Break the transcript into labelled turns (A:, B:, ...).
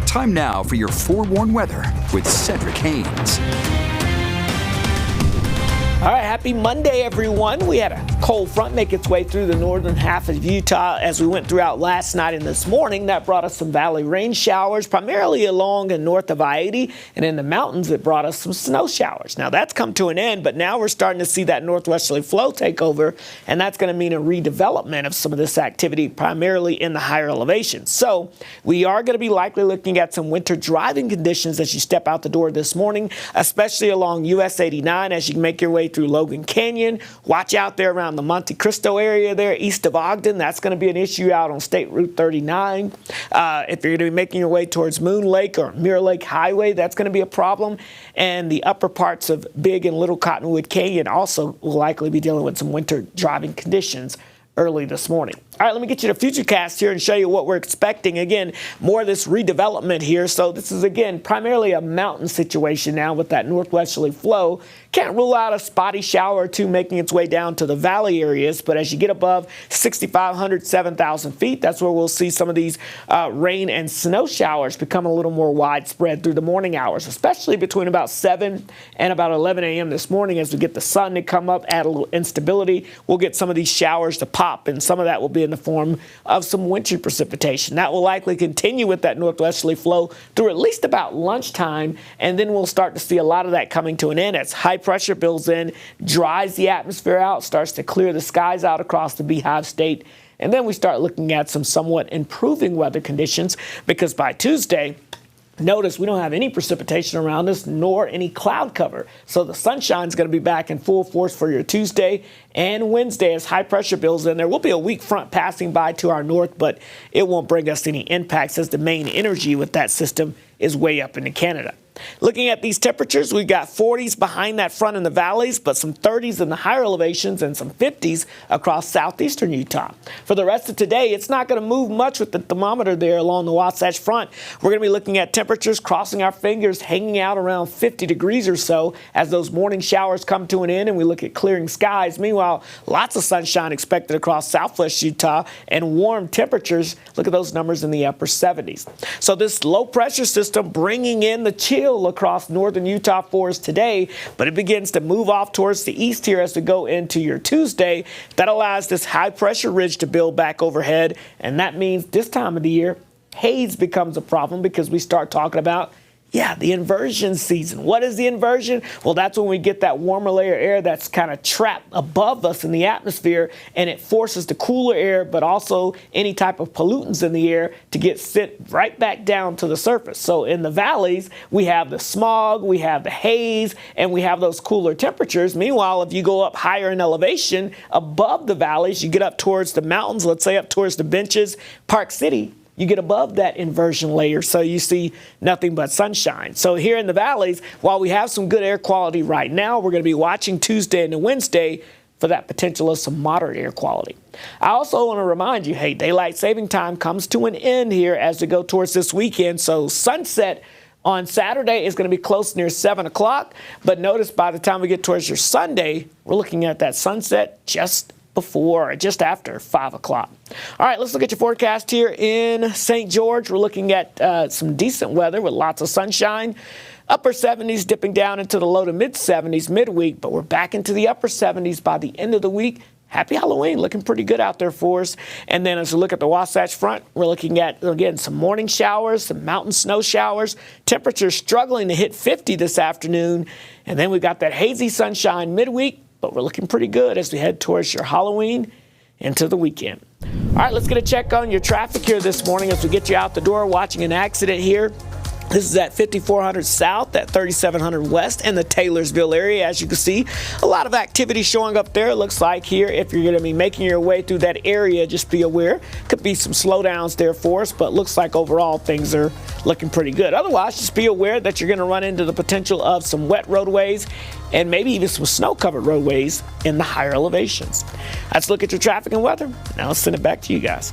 A: Time now for your forewarned weather with Cedric Haynes.
B: All right, happy Monday, everyone. We had a cold front make its way through the northern half of Utah as we went throughout last night and this morning. That brought us some valley rain showers, primarily along and north of I-80, and in the mountains it brought us some snow showers. Now that's come to an end, but now we're starting to see that northwesterly flow take over, and that's going to mean a redevelopment of some of this activity, primarily in the higher elevations. So we are going to be likely looking at some winter driving conditions as you step out the door this morning, especially along US 89 as you make your way through Logan Canyon. Watch out there around the Monte Cristo area there east of Ogden. That's going to be an issue out on State Route 39. If you're going to be making your way towards Moon Lake or Mirror Lake Highway, that's going to be a problem. And the upper parts of Big and Little Cottonwood Canyon also will likely be dealing with some winter driving conditions early this morning. All right, let me get you the futurecast here and show you what we're expecting. Again, more of this redevelopment here. So this is, again, primarily a mountain situation now with that northwesterly flow. Can't rule out a spotty shower or two making its way down to the valley areas. But as you get above 6,500, 7,000 feet, that's where we'll see some of these rain and snow showers become a little more widespread through the morning hours, especially between about 7 and about 11 a.m. this morning. As we get the sun to come up, add a little instability, we'll get some of these showers to pop, and some of that will be in the form of some wintry precipitation. That will likely continue with that northwesterly flow through at least about lunchtime, and then we'll start to see a lot of that coming to an end as high pressure builds in, dries the atmosphere out, starts to clear the skies out across the Beehive State, and then we start looking at some somewhat improving weather conditions because by Tuesday, notice we don't have any precipitation around us nor any cloud cover. So the sunshine is going to be back in full force for your Tuesday and Wednesday as high pressure builds in. There will be a weak front passing by to our north, but it won't bring us any impacts as the main energy with that system is way up into Canada. Looking at these temperatures, we've got 40s behind that front in the valleys, but some 30s in the higher elevations and some 50s across southeastern Utah. For the rest of today, it's not going to move much with the thermometer there along the Wasatch Front. We're going to be looking at temperatures, crossing our fingers, hanging out around 50 degrees or so as those morning showers come to an end and we look at clearing skies. Meanwhile, lots of sunshine expected across southwest Utah and warm temperatures. Look at those numbers in the upper 70s. So this low pressure system bringing in the chill across northern Utah for us today, but it begins to move off towards the east here as we go into your Tuesday. That allows this high pressure ridge to build back overhead, and that means this time of the year, haze becomes a problem because we start talking about the inversion season. What is the inversion? Well, that's when we get that warmer layer of air that's kind of trapped above us in the atmosphere, and it forces the cooler air, but also any type of pollutants in the air to get sent right back down to the surface. So in the valleys, we have the smog, we have the haze, and we have those cooler temperatures. Meanwhile, if you go up higher in elevation above the valleys, you get up towards the mountains, let's say up towards the Benches, Park City, you get above that inversion layer, so you see nothing but sunshine. So here in the valleys, while we have some good air quality right now, we're going to be watching Tuesday and Wednesday for that potential of some moderate air quality. I also want to remind you, hey, daylight saving time comes to an end here as we go towards this weekend. So sunset on Saturday is going to be close near 7 o'clock. But notice by the time we get towards your Sunday, we're looking at that sunset just before or just after 5 o'clock. All right, let's look at your forecast here in St. George. We're looking at some decent weather with lots of sunshine. Upper 70s dipping down into the low to mid 70s midweek, but we're back into the upper 70s by the end of the week. Happy Halloween, looking pretty good out there for us. And then as we look at the Wasatch Front, we're looking at, again, some morning showers, some mountain snow showers. Temperatures struggling to hit 50 this afternoon. And then we've got that hazy sunshine midweek, but we're looking pretty good as we head towards your Halloween into the weekend. All right, let's get a check on your traffic here this morning as we get you out the door watching an accident here. This is at 5400 South, at 3700 West, in the Taylorsville area. As you can see, a lot of activity showing up there. It looks like here, if you're going to be making your way through that area, just be aware. Could be some slowdowns there for us, but looks like overall things are looking pretty good. Otherwise, just be aware that you're going to run into the potential of some wet roadways and maybe even some snow-covered roadways in the higher elevations. Let's look at your traffic and weather. Now let's send it back to you guys.